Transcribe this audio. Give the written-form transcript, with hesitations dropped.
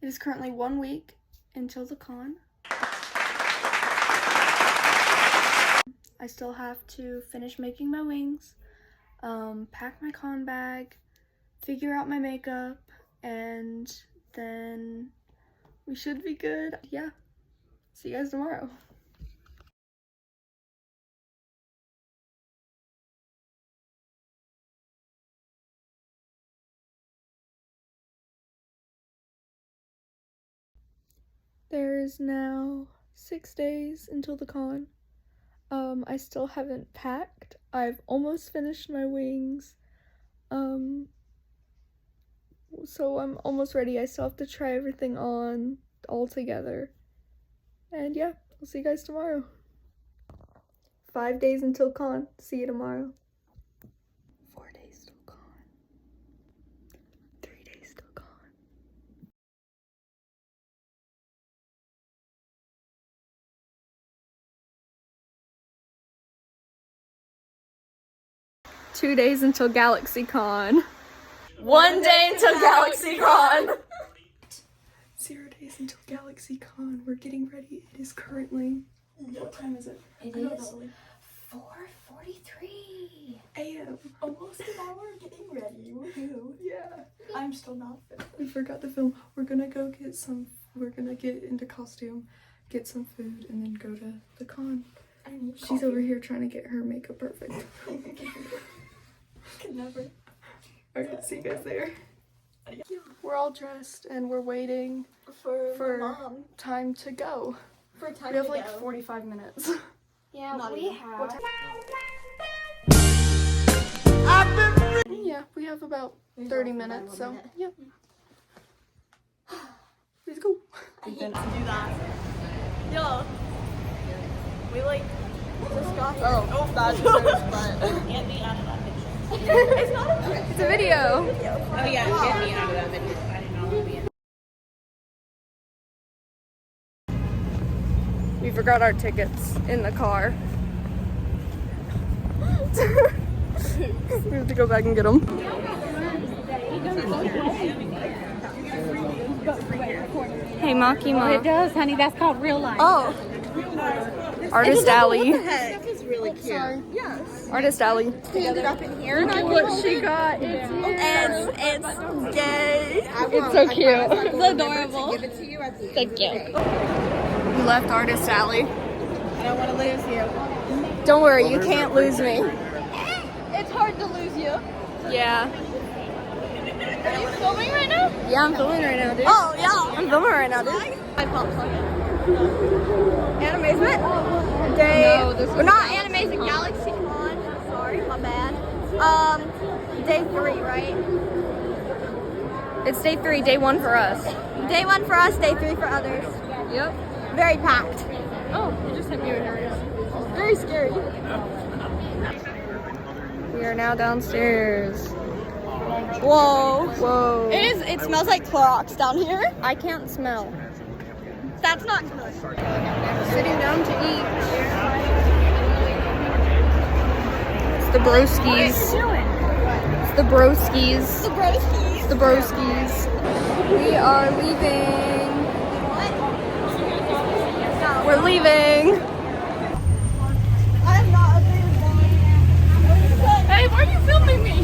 It is currently 1 week until the con. I still have to finish making my wings, pack my con bag, figure out my makeup, and then we should be good. Yeah, see you guys tomorrow. There is now 6 days until the con. I still haven't packed. I've almost finished my wings. So I'm almost ready. I still have to try everything on all together. And yeah, I'll see you guys tomorrow. 5 days until con. See you tomorrow. 4 days till con. 3 days till con. 2 days until Galaxycon. 1 day until Galaxycon. 0 days until Galaxycon. We're getting ready. It is currently, what time is it? It is 4:43 a.m. Almost an hour getting ready. Woohoo. Yeah. I'm still not fit. We forgot to film. We're gonna go get some, we're gonna get into costume, get some food, and then go to the con. She's over here trying to get her makeup perfect. Could never. Alright, see you guys there. We're all dressed and we're waiting For mom. time to go. For time We have to like go. 45 minutes. Yeah, Not we even. have. Yeah, we have about 30 minutes, so minute. yeah. Let's go. I hate to do that. Yo. We like just got here. Oh, that deserves but. Get me out of that picture. It's not a picture. It's a video. Oh yeah, get me out of that video. I didn't know it would be in. We forgot our tickets in the car. We have to go back and get them. Hey, Maki Ma. It does, honey. That's called real life. Oh. Artist Alley. That is really cute. Yes. Artist Alley. Ended up in here. What she got. It's It's gay. It's so cute. It's adorable. Give it to you at the Thank you. We left Artist Alley. I don't want to lose you. Don't worry, you can't lose me. It's hard to lose you. Yeah. Are you filming right now? Yeah, I'm filming right now, dude. Oh, yeah. I'm filming right now, dude. I popped on it. Animazement? Day. No, this We're is not Animazement. Galaxycon. Sorry, my bad. Day 3, right? It's day 3, day 1 for us. Day 1 for us, day 3 for others. Yep. Very packed. Oh, you just hit me with yours. Very scary. We are now downstairs. Whoa. Whoa. It smells like Clorox down here. I can't smell. That's not good. Sitting down to eat. It's the broskies. It's the broskies. The broskies. It's the broskies. We are leaving. We're leaving. I'm not a big one. Hey, why are you filming me?